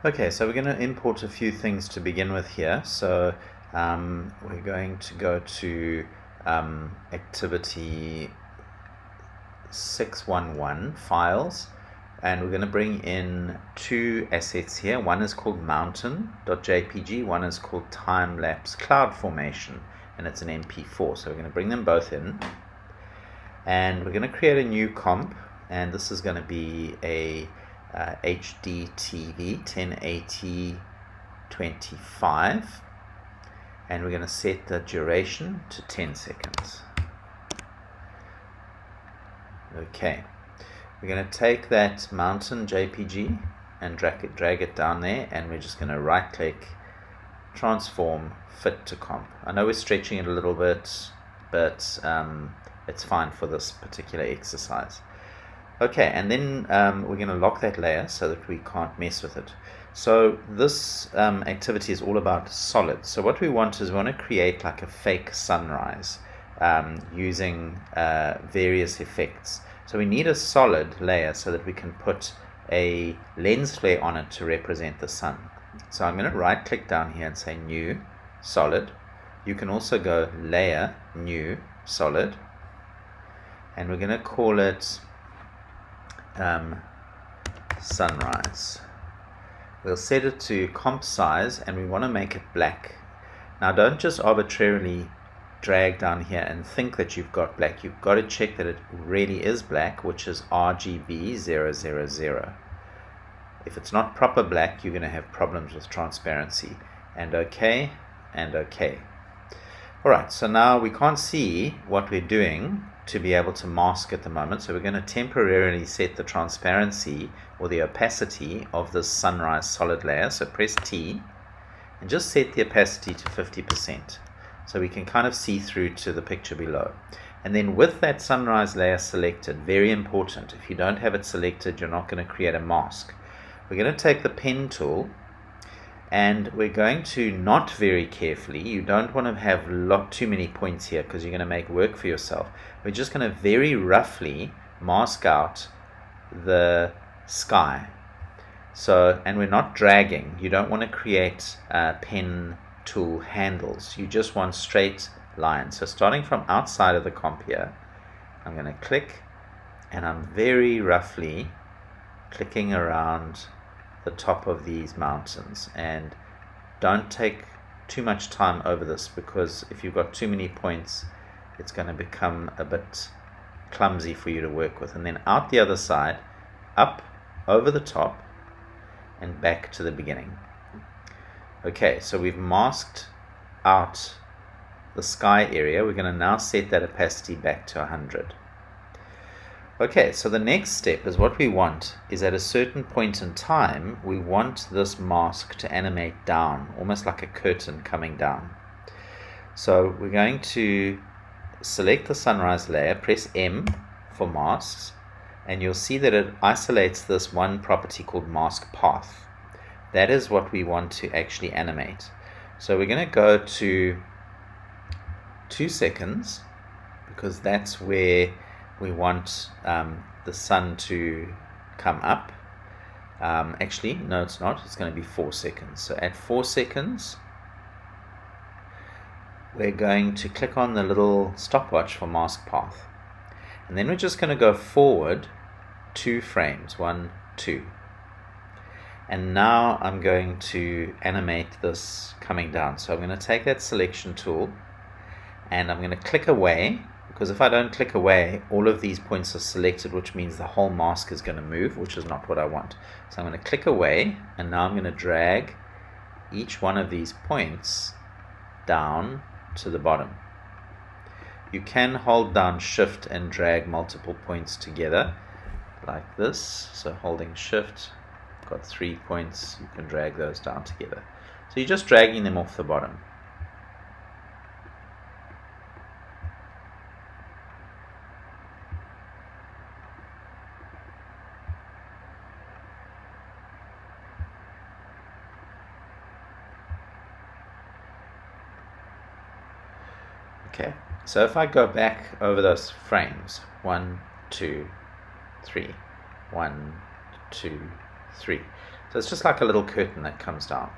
Okay, so we're going to import a few things to begin with here. So we're going to go to activity 611 files, and we're going to bring in two assets here. One is called mountain.jpg, one is called time-lapse cloud formation, and it's an MP4. So we're going to bring them both in, and we're going to create a new comp, and this is going to be a HD TV 1080 25, and we're going to set the duration to 10 seconds. Okay, we're going to take that mountain JPG and drag it down there, and we're just going to right click, transform, fit to comp. I know we're stretching it a little bit, but it's fine for this particular exercise. Okay, and then we're going to lock that layer so that we can't mess with it. So this activity is all about solids. So what we want is we want to create like a fake sunrise using various effects. So we need a solid layer so that we can put a lens flare on it to represent the sun. So I'm going to right click down here and say new solid. You can also go layer new solid, and we're going to call it sunrise. We'll set it to comp size, and we want to make it black. Now don't just arbitrarily drag down here and think that you've got black. You've got to check that it really is black, which is RGB 000. If it's not proper black, you're going to have problems with transparency. And OK, and OK. Alright, so now we can't see what we're doing to be able to mask at the moment, so we're going to temporarily set the transparency or the opacity of this sunrise solid layer. So press T and just set the opacity to 50%, so we can kind of see through to the picture below. And then with that sunrise layer selected, very important, if you don't have it selected, you're not going to create a mask. We're going to take the pen tool, and we're going to, not very carefully, you don't want to have too many points here because you're going to make work for yourself. We're just going to very roughly mask out the sky. So, and we're not dragging. You don't want to create pen tool handles. You just want straight lines. So starting from outside of the comp here, I'm going to click, and I'm very roughly clicking around the top of these mountains. And don't take too much time over this, because if you've got too many points, it's going to become a bit clumsy for you to work with. And then out the other side, up, over the top, and back to the beginning. Okay, so we've masked out the sky area. We're going to now set that opacity back to 100. Okay, so the next step is what we want is at a certain point in time, we want this mask to animate down, almost like a curtain coming down. So we're going to select the sunrise layer, press M for masks, and you'll see that it isolates this one property called mask path. That is what we want to actually animate. So we're going to go to 2 seconds, because that's where we want the sun to come up. Actually, no, it's not. It's going to be 4 seconds. So at 4 seconds, we're going to click on the little stopwatch for mask path. And then we're just going to go forward 2 frames, 1, 2. And now I'm going to animate this coming down. So I'm going to take that selection tool, and I'm going to click away, because if I don't click away, all of these points are selected, which means the whole mask is going to move, which is not what I want. So I'm going to click away, and now I'm going to drag each one of these points down to the bottom. You can hold down Shift and drag multiple points together like this. So holding Shift, got 3 points, you can drag those down together. So you're just dragging them off the bottom. Okay, so if I go back over those frames, 1, 2, 3, 1, 2, 3. So it's just like a little curtain that comes down.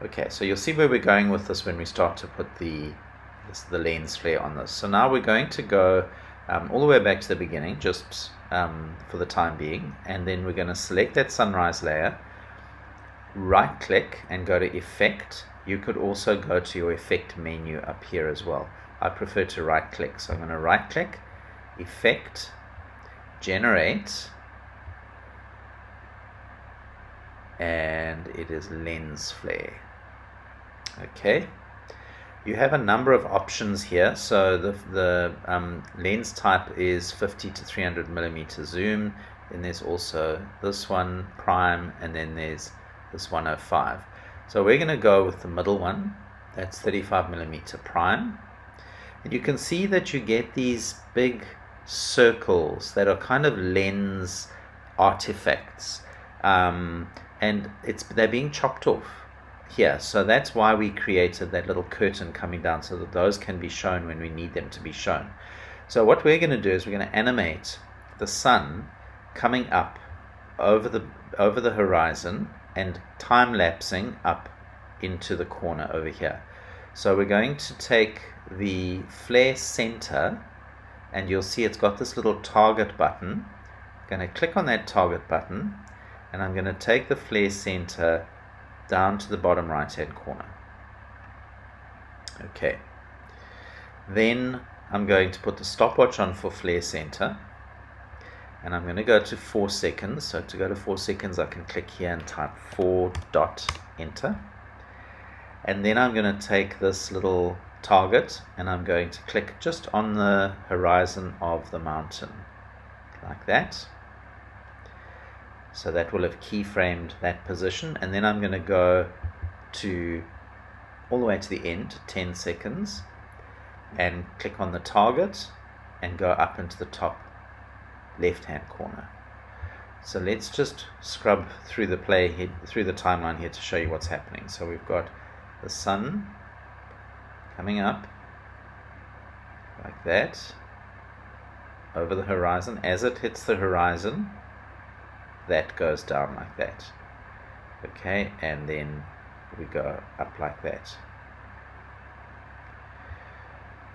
Okay, so you'll see where we're going with this when we start to put the lens flare on this. So now we're going to go all the way back to the beginning, just for the time being, and then we're going to select that sunrise layer, right click and go to Effect. You could also go to your Effect menu up here as well. I prefer to right click, so I'm going to right click, Effect, Generate, and it is lens flare. Okay, you have a number of options here. So the lens type is 50 to 300 millimeter zoom. Then there's also this one, prime, and then there's this 105. So we're going to go with the middle one. That's 35 millimeter prime. And you can see that you get these big circles that are kind of lens artifacts, and they're being chopped off here. So that's why we created that little curtain coming down, so that those can be shown when we need them to be shown. So what we're going to do is we're going to animate the sun coming up over the horizon and time-lapsing up into the corner over here. So we're going to take the flare center, and you'll see it's got this little target button. I'm going to click on that target button, and I'm going to take the flare center down to the bottom right hand corner. Okay, then I'm going to put the stopwatch on for flare center, and I'm going to go to 4 seconds. So to go to 4 seconds, I can click here and type 4 dot enter, and then I'm going to take this little target and I'm going to click just on the horizon of the mountain like that. So that will have keyframed that position, and then I'm going to go to all the way to the end, 10 seconds, and click on the target and go up into the top left hand corner. So let's just scrub through the timeline here to show you what's happening. So we've got the sun coming up like that over the horizon. As it hits the horizon, that goes down like that. Okay, and then we go up like that.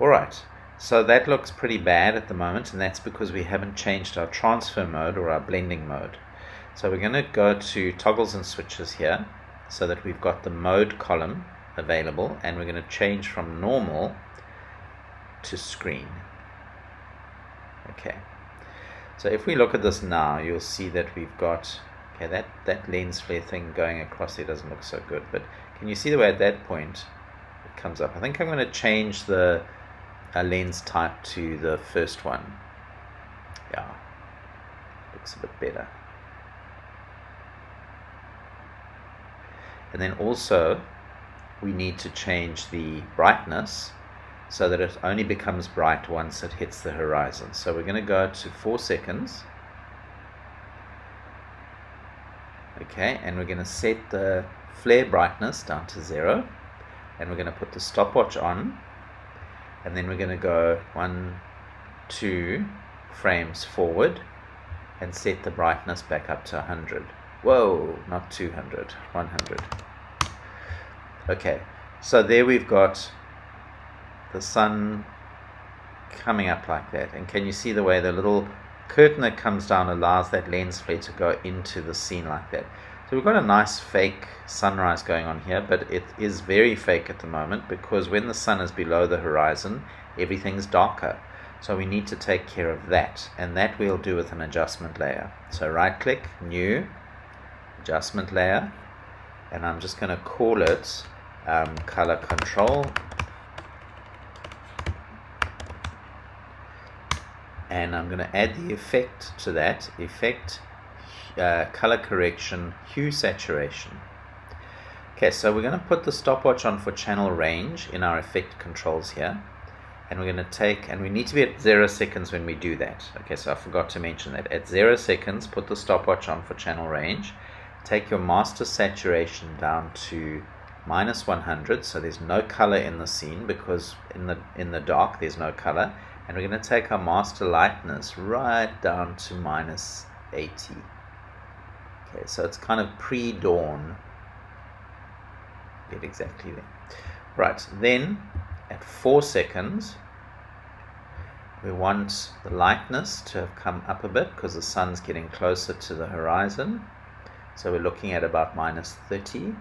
Alright, so that looks pretty bad at the moment, and that's because we haven't changed our transfer mode or our blending mode. So we're going to go to toggles and switches here, so that we've got the mode column available, and we're going to change from normal to screen. Okay, so if we look at this now, you'll see that we've got, okay, that lens flare thing going across there doesn't look so good, but can you see the way at that point it comes up? I think I'm going to change the lens type to the first one. Yeah, looks a bit better. And then also we need to change the brightness so that it only becomes bright once it hits the horizon. So we're going to go to 4 seconds. Okay, and we're going to set the flare brightness down to 0, and we're going to put the stopwatch on, and then we're going to go 1, 2 frames forward and set the brightness back up to 100. Whoa, not 200, 100. Okay, so there we've got the sun coming up like that, and can you see the way the little curtain that comes down allows that lens flare to go into the scene like that? So we've got a nice fake sunrise going on here, but it is very fake at the moment because when the sun is below the horizon, everything's darker. So we need to take care of that, and that we'll do with an adjustment layer. So right click, new, adjustment layer, and I'm just going to call it color control, and I'm going to add the effect to that, effect color correction, hue saturation. Okay, so we're going to put the stopwatch on for channel range in our effect controls here, and we're going to take, and we need to be at 0 seconds when we do that. Okay, so I forgot to mention that. At 0 seconds, put the stopwatch on for channel range, take your master saturation down to -100, so there's no color in the scene because in the dark there's no color, and we're going to take our master lightness right down to -80. Okay, so it's kind of pre-dawn. Get exactly there. Right, then at 4 seconds, we want the lightness to have come up a bit because the sun's getting closer to the horizon. So we're looking at about -30.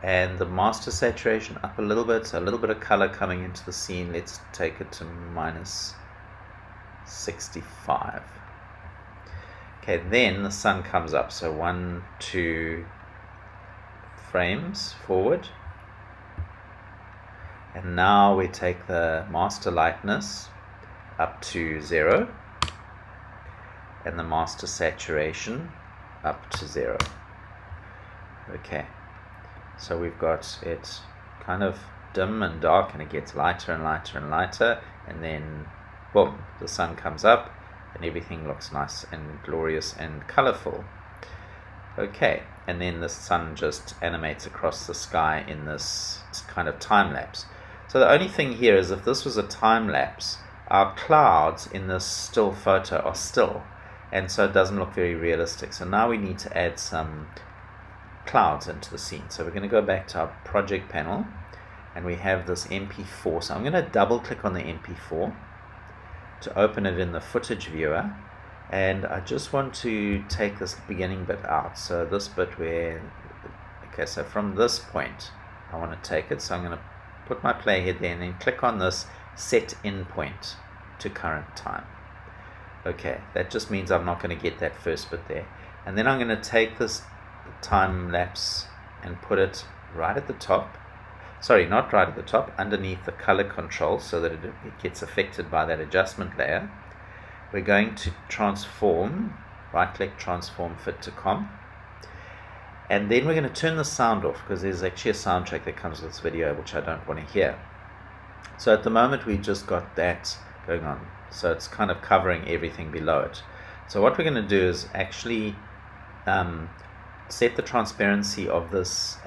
And the master saturation up a little bit, so a little bit of color coming into the scene. Let's take it to -65. Okay, then the sun comes up, so 1, 2 frames forward. And now we take the master lightness up to 0 and the master saturation up to 0. Okay, so we've got it kind of dim and dark, and it gets lighter and lighter and lighter, and then boom, the sun comes up and everything looks nice and glorious and colorful. Okay, and then the sun just animates across the sky in this kind of time lapse. So the only thing here is, if this was a time lapse, our clouds in this still photo are still, and so it doesn't look very realistic. So now we need to add some clouds into the scene. So we're going to go back to our project panel, and we have this MP4. So I'm going to double click on the MP4 to open it in the footage viewer, and I just want to take this beginning bit out. So this bit where, okay, so from this point I want to take it. So I'm going to put my playhead there and then click on this set in point to current time. Okay, that just means I'm not going to get that first bit there. And then I'm going to take this time lapse and put it right at the top. Sorry, not right at the top, underneath the color control, so that it gets affected by that adjustment layer. We're going to transform, right click, transform, fit to comp. And then we're going to turn the sound off, because there's actually a soundtrack that comes with this video which I don't want to hear. So at the moment we've just got that going on, so it's kind of covering everything below it. So what we're going to do is actually set the transparency of this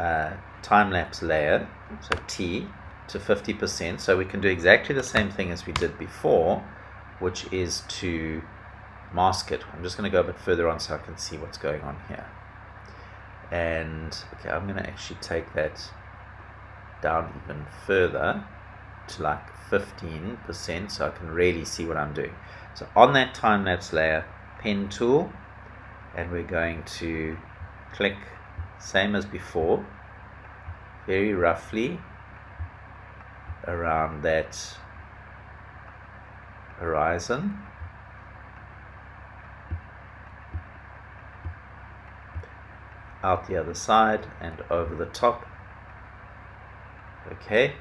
time-lapse layer, so T, to 50%, so we can do exactly the same thing as we did before, which is to mask it. I'm just going to go a bit further on so I can see what's going on here. And okay, I'm going to actually take that down even further to like 15% so I can really see what I'm doing. So on that time-lapse layer, pen tool, and we're going to click, same as before, very roughly around that horizon. Out the other side and over the top. Okay,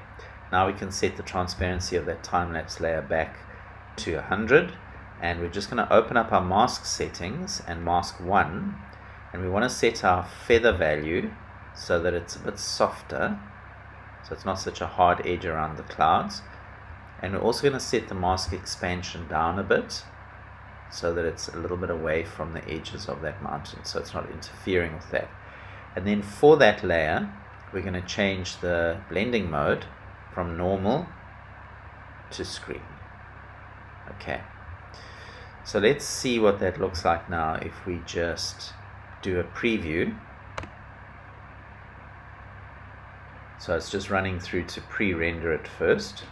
now we can set the transparency of that time-lapse layer back to 100, and we're just going to open up our mask settings and mask 1, and we want to set our feather value so that it's a bit softer, so it's not such a hard edge around the clouds. And we're also going to set the mask expansion down a bit so that it's a little bit away from the edges of that mountain, so it's not interfering with that. And then for that layer, we're going to change the blending mode from normal to screen. Okay, so let's see what that looks like now if we just do a preview. So it's just running through to pre-render it first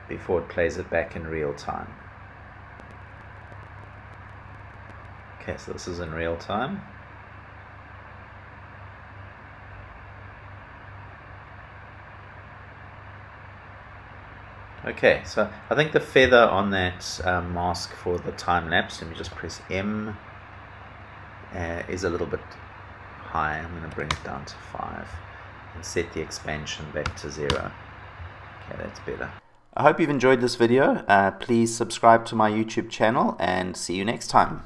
before it plays it back in real time. Okay, so this is in real time. Okay, so I think the feather on that mask for the time lapse, let me just press M, is a little bit high. I'm going to bring it down to 5 and set the expansion back to 0. Okay, that's better. I hope you've enjoyed this video. Please subscribe to my YouTube channel and see you next time.